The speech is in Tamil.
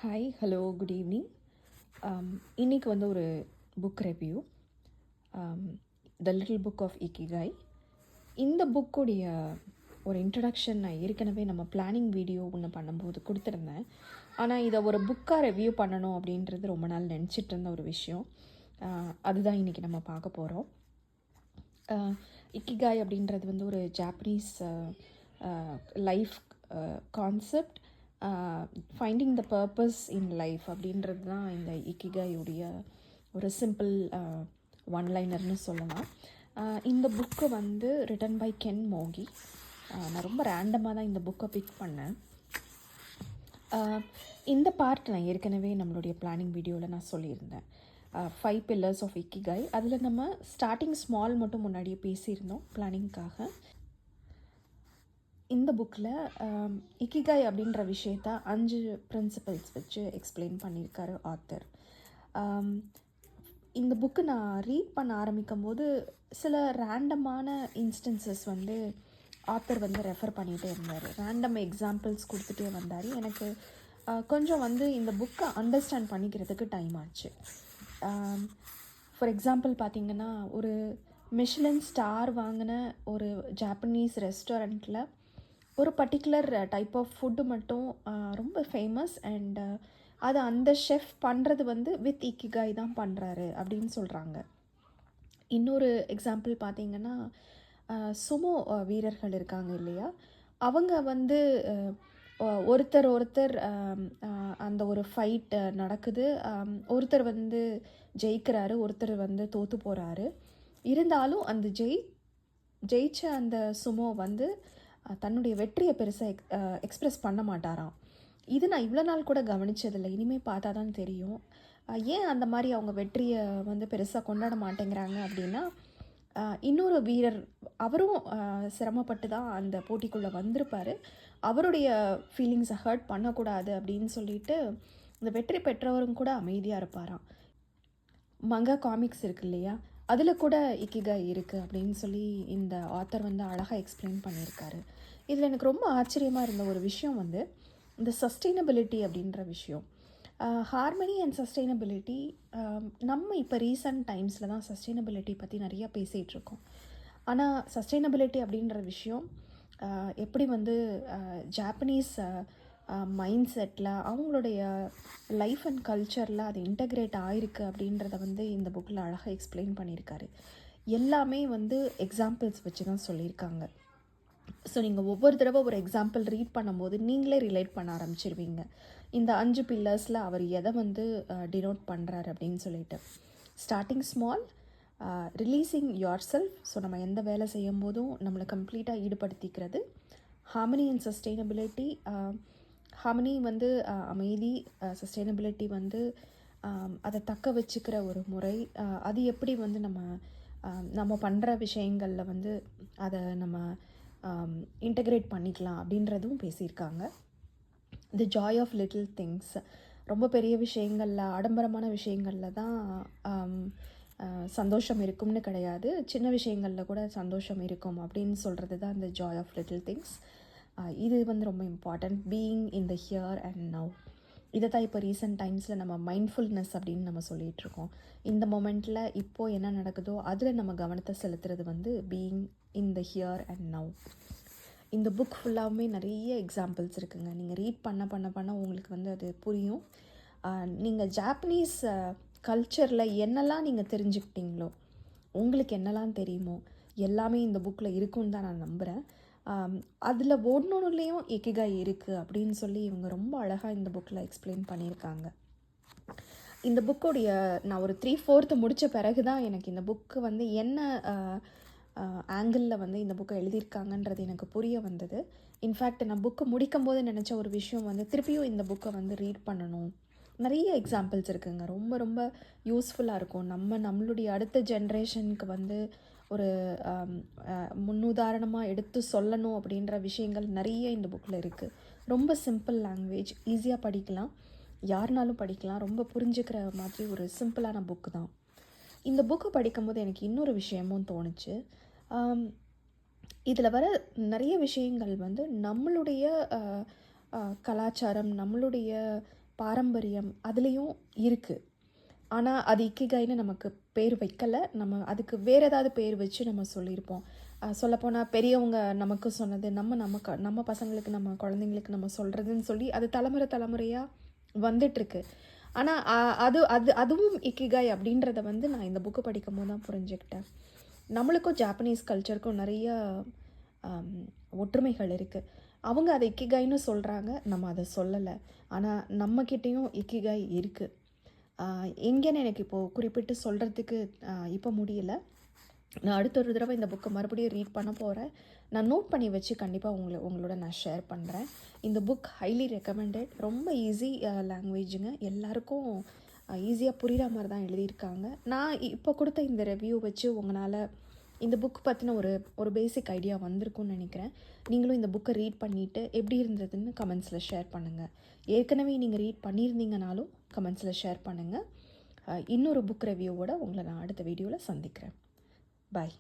Hi, hello, good evening. இன்றைக்கி வந்து ஒரு book review, the little book of Ikigai. இந்த புக்குடைய ஒரு இன்ட்ரடக்ஷன் நான் ஏற்கனவே நம்ம பிளானிங் வீடியோ ஒன்று பண்ணும்போது கொடுத்துருந்தேன். ஆனால் இதை ஒரு புக்காக ரிவ்யூ பண்ணணும் அப்படின்றது ரொம்ப நாள் நினச்சிட்டு இருந்த ஒரு விஷயம். அதுதான் இன்றைக்கி நம்ம பார்க்க போகிறோம். இக்கிகாய் அப்படின்றது வந்து ஒரு Japanese life concept. Finding the purpose in life அப்படின்றது தான் இந்த இக்கிகாயுடைய ஒரு சிம்பிள் ஒன்லைனர்னு சொல்லலாம். இந்த புக்கு வந்து ரிட்டன் பை கென் மோகி. நான் ரொம்ப ரேண்டமாக தான் இந்த புக்கை பிக் பண்ணேன். இந்த பார்ட் நான் ஏற்கனவே நம்மளுடைய பிளானிங் வீடியோவில் நான் சொல்லியிருந்தேன், 5 pillars ஆஃப் இக்கிகாய். அதில் நம்ம ஸ்டார்டிங் ஸ்மால் மட்டும் முன்னாடியே பேசியிருந்தோம் பிளானிங்காக. இந்த புக்கில் இக்கிகாய் அப்படின்ற விஷயத்த 5 பிரின்சிபல்ஸ் வச்சு எக்ஸ்பிளைன் பண்ணியிருக்காரு ஆத்தர். இந்த புக்கு நான் ரீட் பண்ண ஆரம்பிக்கும் போது சில ரேண்டமான இன்ஸ்டன்சஸ் வந்து ஆத்தர் வந்து ரெஃபர் பண்ணிகிட்டே இருந்தார். ரேண்டம் எக்ஸாம்பிள்ஸ் கொடுத்துட்டே வந்தார். எனக்கு கொஞ்சம் வந்து இந்த புக்கை அண்டர்ஸ்டாண்ட் பண்ணிக்கிறதுக்கு டைம் ஆச்சு. ஃபார் எக்ஸாம்பிள் பார்த்திங்கன்னா, ஒரு மிஷ்லின் ஸ்டார் வாங்கின ஒரு ஜாப்பனீஸ் ரெஸ்டாரண்ட்டில் ஒரு பர்டிகுலர் டைப் ஆஃப் ஃபுட்டு மட்டும் ரொம்ப ஃபேமஸ். அண்ட் அது அந்த ஷெஃப் பண்ணுறது வந்து வித் இக்கிகாய் தான் பண்ணுறாரு அப்படின்னு சொல்கிறாங்க. இன்னொரு எக்ஸாம்பிள் பார்த்திங்கன்னா, சுமோ வீரர்கள் இருக்காங்க இல்லையா, அவங்க வந்து ஒருத்தர் அந்த ஒரு ஃபைட் நடக்குது. ஒருத்தர் வந்து ஜெயிக்கிறாரு, ஒருத்தர் வந்து தோற்று போகிறாரு. இருந்தாலும் அந்த ஜெயிச்ச அந்த சுமோ வந்து தன்னுடைய வெற்றியை பெருசாக எக்ஸ்ப்ரெஸ் பண்ண மாட்டாராம். இது நான் இவ்வளோ நாள் கூட கவனித்ததில்லை, இனிமேல் பார்த்தா தான் தெரியும். ஏன் அந்த மாதிரி அவங்க வெற்றியை வந்து பெருசாக கொண்டாட மாட்டேங்கிறாங்க அப்படின்னா, இன்னொரு வீரர் அவரும் சிரமப்பட்டு தான் அந்த போட்டிக்குள்ளே வந்திருப்பார். அவருடைய ஃபீலிங்ஸை ஹர்ட் பண்ணக்கூடாது அப்படின்னு சொல்லிட்டு இந்த வெற்றி பெற்றவரும் கூட அமைதியாக இருப்பாராம். மங்கா காமிக்ஸ் இருக்கு இல்லையா, அதில் கூட இக்கிகாய் இருக்குது அப்படின்னு சொல்லி இந்த ஆத்தர் வந்து அழகாக எக்ஸ்பிளைன் பண்ணியிருக்காரு. இதில் எனக்கு ரொம்ப ஆச்சரியமாக இருந்த ஒரு விஷயம் வந்து இந்த சஸ்டெயினபிலிட்டி அப்படின்ற விஷயம். ஹார்மனி அண்ட் சஸ்டெயினபிலிட்டி, நம்ம இப்போ ரீசன்ட் டைம்ஸில் தான் சஸ்டெயினபிலிட்டி பற்றி நிறையா பேசிகிட்ருக்கோம். ஆனால் சஸ்டெயினபிலிட்டி அப்படின்ற விஷயம் எப்படி வந்து ஜாப்பனீஸ் மைண்ட் செட்டில் அவங்களுடைய லைஃப் அண்ட் கல்ச்சரில் அது இன்டகிரேட் ஆகிருக்கு அப்படின்றத வந்து இந்த புக்கில் அழகாக எக்ஸ்பிளைன் பண்ணியிருக்காரு. எல்லாமே வந்து எக்ஸாம்பிள்ஸ் வச்சு தான் சொல்லியிருக்காங்க. ஸோ நீங்கள் ஒவ்வொரு தடவை ஒரு எக்ஸாம்பிள் ரீட் பண்ணும்போது நீங்களே ரிலேட் பண்ண ஆரம்பிச்சிருவீங்க, இந்த 5 பில்லர்ஸில் அவர் எதை வந்து டினோட் பண்ணுறாரு அப்படின்னு சொல்லிட்டு. Starting small, releasing yourself. So நம்ம எந்த வேலை செய்யும் போதும் நம்மளை கம்ப்ளீட்டாக ஈடுபடுத்திக்கிறது. Harmony and sustainability. ஹார்மனி வந்து அமைதி, சஸ்டெயினபிலிட்டி வந்து அதை தக்க வச்சுக்கிற ஒரு முறை. அது எப்படி வந்து நம்ம பண்ணுற விஷயங்களில் வந்து அதை நம்ம இன்டகிரேட் பண்ணிக்கலாம் அப்படின்றதும் பேசியிருக்காங்க. தி ஜாய் ஆஃப் லிட்டில் திங்ஸ். ரொம்ப பெரிய விஷயங்களில், ஆடம்பரமான விஷயங்களில் தான் சந்தோஷம் இருக்கும்னு கிடையாது, சின்ன விஷயங்களில் கூட சந்தோஷம் இருக்கும் அப்படின்னு சொல்கிறது தான் இந்த ஜாய் ஆஃப் லிட்டில் திங்ஸ். இது வந்து ரொம்ப important. Being in the here and now. இதை தான் இப்போ ரீசெண்ட் டைம்ஸில் நம்ம மைண்ட்ஃபுல்னஸ் அப்படின்னு நம்ம சொல்லிகிட்ருக்கோம். இந்த மொமெண்ட்டில் இப்போது என்ன நடக்குதோ அதில் நம்ம கவனத்தை செலுத்துறது வந்து being in the here and now. இந்த புக் ஃபுல்லாகவுமே நிறைய எக்ஸாம்பிள்ஸ் இருக்குங்க. நீங்கள் ரீட் பண்ண உங்களுக்கு வந்து அது புரியும். நீங்கள் ஜாப்பனீஸ் கல்ச்சரில் என்னெல்லாம் நீங்கள் தெரிஞ்சுக்கிட்டீங்களோ, உங்களுக்கு என்னெல்லாம் தெரியுமோ எல்லாமே இந்த புக்கில் இருக்குன்னு தான் நான் நம்புகிறேன். அதில் ஒன்னொன்றுலேயும் இக்கிகாய் இருக்குது அப்படின்னு சொல்லி இவங்க ரொம்ப அழகாக இந்த புக்கில் எக்ஸ்பிளைன் பண்ணியிருக்காங்க. இந்த புக்கோடைய நான் ஒரு 3/4 முடித்த பிறகு தான் எனக்கு இந்த புக்கு வந்து என்ன ஆங்கிளில் வந்து இந்த புக்கை எழுதியிருக்காங்கன்றது எனக்கு புரிய வந்தது. இன்ஃபேக்ட் நான் புக்கு முடிக்கும் போது நினச்ச ஒரு விஷயம் வந்து திருப்பியும் இந்த புக்கை வந்து ரீட் பண்ணணும். நிறைய எக்ஸாம்பிள்ஸ் இருக்குங்க, ரொம்ப ரொம்ப யூஸ்ஃபுல்லாக இருக்கும். நம்மளுடைய அடுத்த ஜென்ரேஷனுக்கு வந்து ஒரு முன்னுதாரணமாக எடுத்து சொல்லணும் அப்படின்ற விஷயங்கள் நிறைய இந்த புக்கில் இருக்குது. ரொம்ப சிம்பிள் லாங்குவேஜ், ஈஸியாக படிக்கலாம், யாருனாலும் படிக்கலாம். ரொம்ப புரிஞ்சுக்கிற மாதிரி ஒரு சிம்பிளான புக்கு தான். இந்த புக்கு படிக்கும்போது எனக்கு இன்னொரு விஷயமும் தோணுச்சு. இதில் வர நிறைய விஷயங்கள் வந்து நம்மளுடைய கலாச்சாரம், நம்மளுடைய பாரம்பரியம் அதுலேயும் இருக்குது. ஆனால் அது இக்கிகைன்னு நமக்கு பேர் வைக்கலை. நம்ம அதுக்கு வேறு ஏதாவது பேர் வச்சு நம்ம சொல்லியிருப்போம். சொல்லப்போனால் பெரியவங்க நமக்கு சொன்னது நம்ம பசங்களுக்கு நம்ம குழந்தைங்களுக்கு நம்ம சொல்கிறதுன்னு சொல்லி அது தலைமுறையாக வந்துட்டுருக்கு. ஆனால் அதுவும் இக்கிகாய் அப்படின்றத வந்து நான் இந்த புக்கு படிக்கும் போது தான் புரிஞ்சுக்கிட்டேன். நம்மளுக்கும் ஜாப்பனீஸ் கல்ச்சருக்கும் நிறைய ஒற்றுமைகள் இருக்குது. அவங்க அதை இக்கிகாய்னு சொல்கிறாங்க, நம்ம அதை சொல்லலை. ஆனால் நம்மக்கிட்டேயும் இக்கிகாய் இருக்குது. எங்கேன்னு எனக்கு இப்போது குறிப்பிட்டு சொல்கிறதுக்கு இப்போ முடியல. நான் அடுத்த ஒரு தடவை இந்த புக்கை மறுபடியும் ரீட் பண்ண போகிறேன். நான் நோட் பண்ணி வச்சு கண்டிப்பாக உங்களோட நான் ஷேர் பண்ணுறேன். இந்த புக் ஹைலி ரெக்கமெண்டட். ரொம்ப ஈஸி லாங்குவேஜுங்க. எல்லாருக்கும் ஈஸியாக புரிகிற மாதிரி தான் எழுதியிருக்காங்க. நான் இப்போ கொடுத்த இந்த ரிவ்யூ வச்சு உங்களால் இந்த புக் பற்றின ஒரு பேசிக் ஐடியா வந்திருக்கும்னு நினைக்கிறேன். நீங்களும் இந்த புக்கை ரீட் பண்ணிவிட்டு எப்படி இருந்ததுன்னு கமெண்ட்ஸில் ஷேர் பண்ணுங்கள். ஏற்கனவே நீங்கள் ரீட் பண்ணியிருந்தீங்கனாலும் கமெண்ட்ஸில் ஷேர் பண்ணுங்கள். இன்னொரு புக் ரிவ்யூவோட உங்களை நான் அடுத்த வீடியோவில் சந்திக்கிறேன். பாய்.